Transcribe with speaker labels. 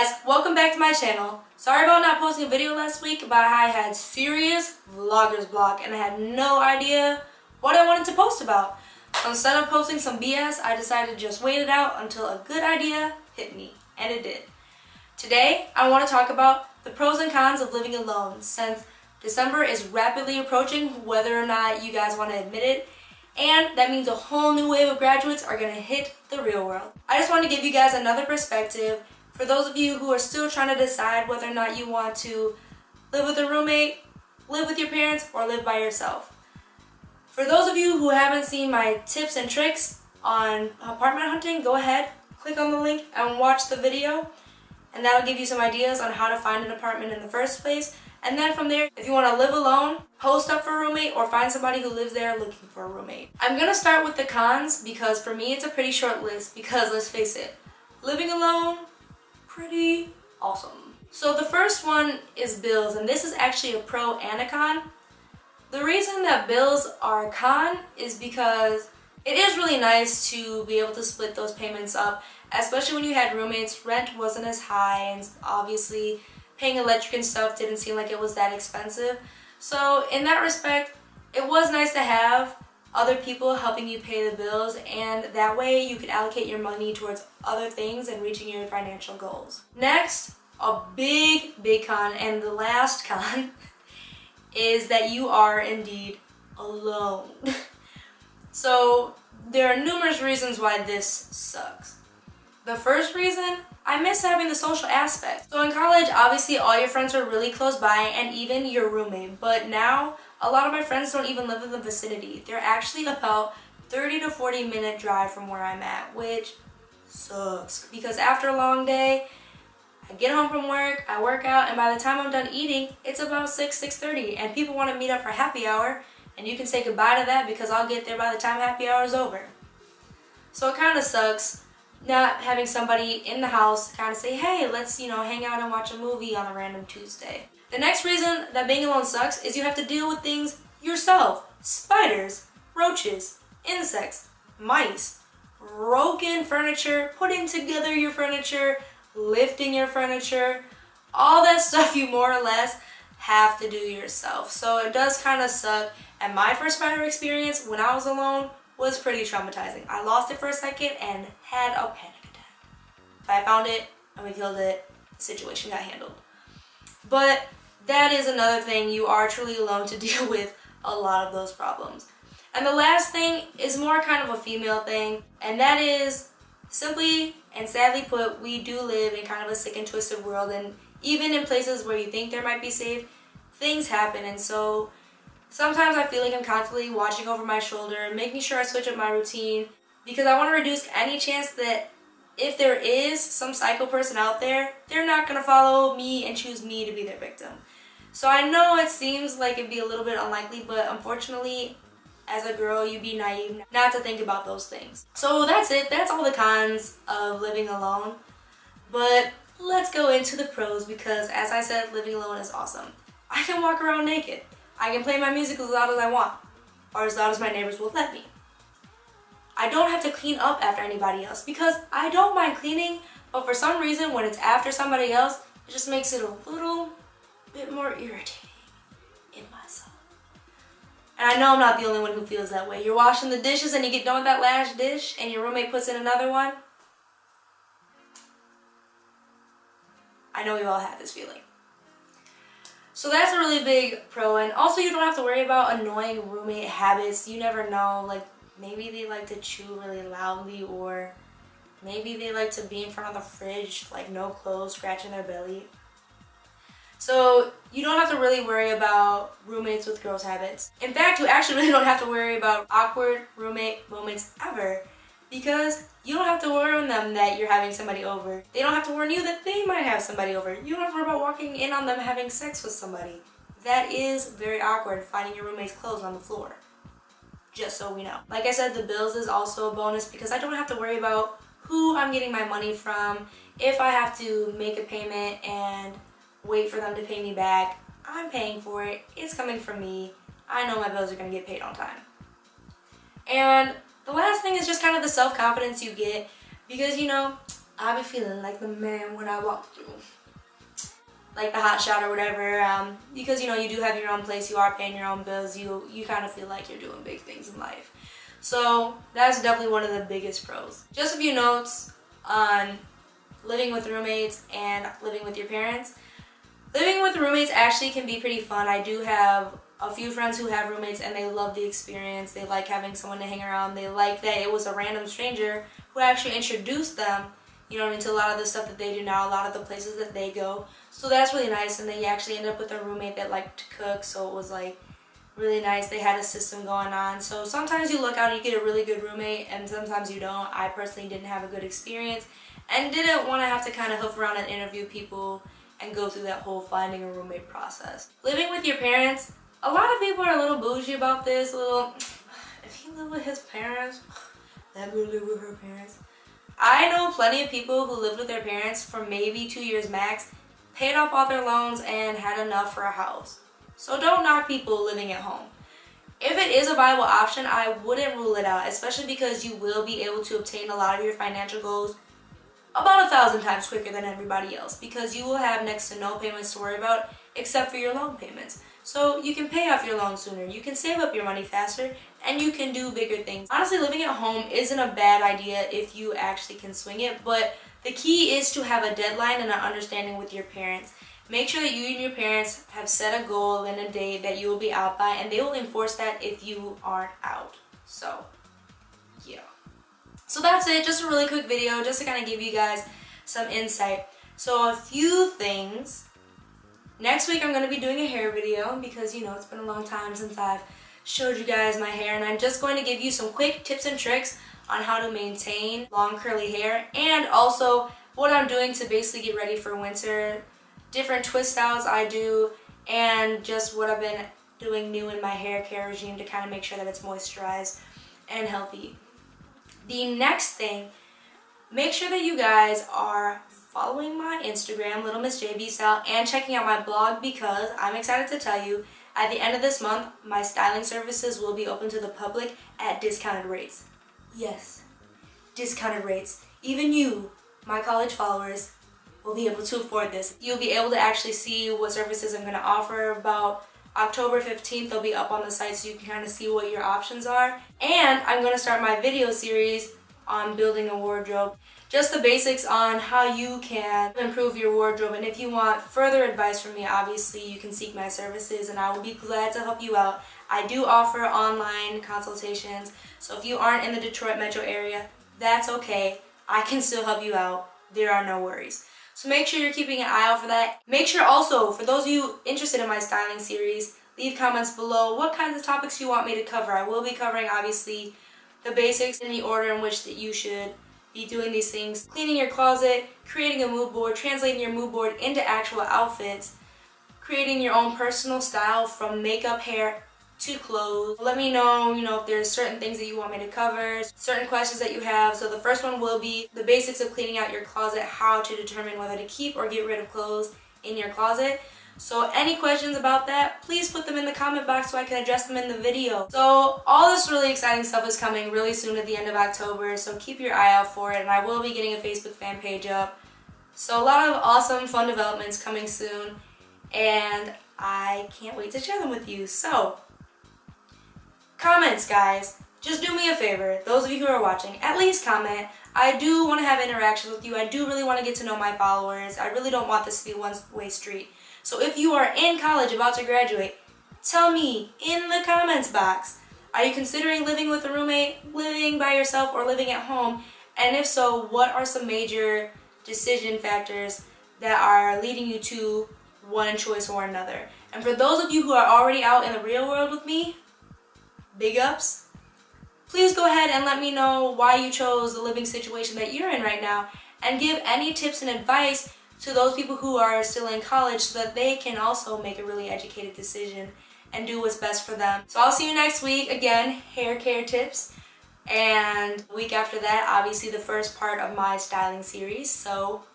Speaker 1: guys, welcome back to my channel. Sorry about not posting a video last week, but I had serious vlogger's block and I had no idea what I wanted to post about. So instead of posting some BS, I decided to just wait it out until a good idea hit me, and it did. Today, I want to talk about the pros and cons of living alone, since December is rapidly approaching, whether or not you guys want to admit it. And that means a whole new wave of graduates are going to hit the real world. I just want to give you guys another perspective for those of you who are still trying to decide whether or not you want to live with a roommate, live with your parents, or live by yourself. For those of you who haven't seen my tips and tricks on apartment hunting, go ahead, click on the link and watch the video. And that'll give you some ideas on how to find an apartment in the first place. And then from there, if you want to live alone, post up for a roommate, or find somebody who lives there looking for a roommate. I'm going to start with the cons because for me it's a pretty short list because let's face it, living alone, pretty awesome. So the first one is bills, and this is actually a pro and a con. The reason that bills are a con is because it is really nice to be able to split those payments up, especially when you had roommates. Rent wasn't as high, and obviously paying electric and stuff didn't seem like it was that expensive. So in that respect, it was nice to have other people helping you pay the bills, and that way you could allocate your money towards other things and reaching your financial goals. Next, a big con, and the last con, is that you are indeed alone. So there are numerous reasons why this sucks. The first reason, I miss having the social aspect. So in college, obviously all your friends are really close by, and even your roommate. But now, a lot of my friends don't even live in the vicinity. They're actually about 30 to 40 minute drive from where I'm at, which sucks. Because after a long day, I get home from work, I work out, and by the time I'm done eating, it's about 6:30. And people want to meet up for happy hour, and you can say goodbye to that because I'll get there by the time happy hour is over. So it kind of sucks not having somebody in the house kind of say, hey, let's, hang out and watch a movie on a random Tuesday. The next reason that being alone sucks is you have to deal with things yourself. Spiders, roaches, insects, mice, broken furniture, putting together your furniture, lifting your furniture, all that stuff you more or less have to do yourself. So it does kind of suck. And my first spider experience when I was alone was pretty traumatizing. I lost it for a second and had a panic attack. But I found it and we killed it. The situation got handled. But that is another thing. You are truly alone to deal with a lot of those problems. And the last thing is more kind of a female thing, and that is simply and sadly put, we do live in kind of a sick and twisted world, and even in places where you think there might be safe, things happen. And so sometimes I feel like I'm constantly watching over my shoulder, making sure I switch up my routine, because I want to reduce any chance that if there is some psycho person out there, they're not going to follow me and choose me to be their victim. So I know it seems like it'd be a little bit unlikely, but unfortunately, as a girl, you'd be naive not to think about those things. So that's it. That's all the cons of living alone. But let's go into the pros, because as I said, living alone is awesome. I can walk around naked. I can play my music as loud as I want, or as loud as my neighbors will let me. I don't have to clean up after anybody else, because I don't mind cleaning, but for some reason when it's after somebody else, it just makes it a little bit more irritating in myself. And I know I'm not the only one who feels that way. You're washing the dishes and you get done with that last dish and your roommate puts in another one. I know we all have this feeling. So that's a really big pro, and also you don't have to worry about annoying roommate habits. You never know, like maybe they like to chew really loudly, or maybe they like to be in front of the fridge, like no clothes, scratching their belly. So you don't have to really worry about roommates with gross habits. In fact, you actually really don't have to worry about awkward roommate moments ever, because you don't have to warn them that you're having somebody over. They don't have to warn you that they might have somebody over. You don't have to worry about walking in on them having sex with somebody. That is very awkward, finding your roommate's clothes on the floor. Just so we know. Like I said, the bills is also a bonus because I don't have to worry about who I'm getting my money from. If I have to make a payment and wait for them to pay me back, I'm paying for it. It's coming from me. I know my bills are going to get paid on time. And the last thing is just kind of the self-confidence you get, because I be feeling like the man when I walk through, like the hot shot or whatever, because you know you do have your own place, you are paying your own bills, you kind of feel like you're doing big things in life. So that's definitely one of the biggest pros. Just a few notes on living with roommates and living with your parents. Living with roommates actually can be pretty fun. I do have a few friends who have roommates and they love the experience. They like having someone to hang around. They like that it was a random stranger who actually introduced them, you know, into a lot of the stuff that they do now, a lot of the places that they go. So that's really nice, and they actually ended up with a roommate that liked to cook, so it was like really nice. They had a system going on. So sometimes you look out and you get a really good roommate, and sometimes you don't. I personally didn't have a good experience and didn't want to have to kind of hoof around and interview people and go through that whole finding a roommate process. Living with your parents, a lot of people are a little bougie about this, if he lived with his parents, that girl lived with her parents. I know plenty of people who lived with their parents for maybe 2 years max, paid off all their loans, and had enough for a house. So don't knock people living at home. If it is a viable option, I wouldn't rule it out, especially because you will be able to obtain a lot of your financial goals about 1,000 times quicker than everybody else, because you will have next to no payments to worry about except for your loan payments. So you can pay off your loan sooner, you can save up your money faster, and you can do bigger things. Honestly, living at home isn't a bad idea if you actually can swing it, but the key is to have a deadline and an understanding with your parents. Make sure that you and your parents have set a goal and a date that you will be out by, and they will enforce that if you aren't out. So, yeah. So that's it, just a really quick video, just to kind of give you guys some insight. So a few things. Next week I'm going to be doing a hair video because, you know, it's been a long time since I've showed you guys my hair, and I'm just going to give you some quick tips and tricks on how to maintain long curly hair, and also what I'm doing to basically get ready for winter, different twist styles I do, and just what I've been doing new in my hair care regime to kind of make sure that it's moisturized and healthy. The next thing, make sure that you guys are following my Instagram, Little Miss JB Style, and checking out my blog, because I'm excited to tell you at the end of this month, my styling services will be open to the public at discounted rates. Yes, discounted rates. Even you, my college followers, will be able to afford this. You'll be able to actually see what services I'm going to offer. About October 15th, they'll be up on the site so you can kind of see what your options are. And I'm going to start my video series on building a wardrobe. Just the basics on how you can improve your wardrobe. And if you want further advice from me, obviously you can seek my services and I will be glad to help you out. I do offer online consultations, so if you aren't in the Detroit metro area, that's okay. I can still help you out. There are no worries. So make sure you're keeping an eye out for that. Make sure also, for those of you interested in my styling series, leave comments below what kinds of topics you want me to cover. I will be covering, obviously, the basics in the order in which that you should be doing these things. Cleaning your closet, creating a mood board, translating your mood board into actual outfits, creating your own personal style from makeup, hair, to clothes. Let me know, if there's certain things that you want me to cover, certain questions that you have. So the first one will be the basics of cleaning out your closet, how to determine whether to keep or get rid of clothes in your closet. So any questions about that, please put them in the comment box so I can address them in the video. So all this really exciting stuff is coming really soon at the end of October, so keep your eye out for it, and I will be getting a Facebook fan page up. So a lot of awesome, fun developments coming soon, and I can't wait to share them with you. So, comments, guys. Just do me a favor, those of you who are watching, at least comment. I do want to have interactions with you. I do really want to get to know my followers. I really don't want this to be a one-way street. So if you are in college about to graduate, tell me in the comments box, are you considering living with a roommate, living by yourself, or living at home? And if so, what are some major decision factors that are leading you to one choice or another? And for those of you who are already out in the real world with me, big ups. Please go ahead and let me know why you chose the living situation that you're in right now, and give any tips and advice to those people who are still in college so that they can also make a really educated decision and do what's best for them. So I'll see you next week. Again, hair care tips. And the week after that, obviously the first part of my styling series. So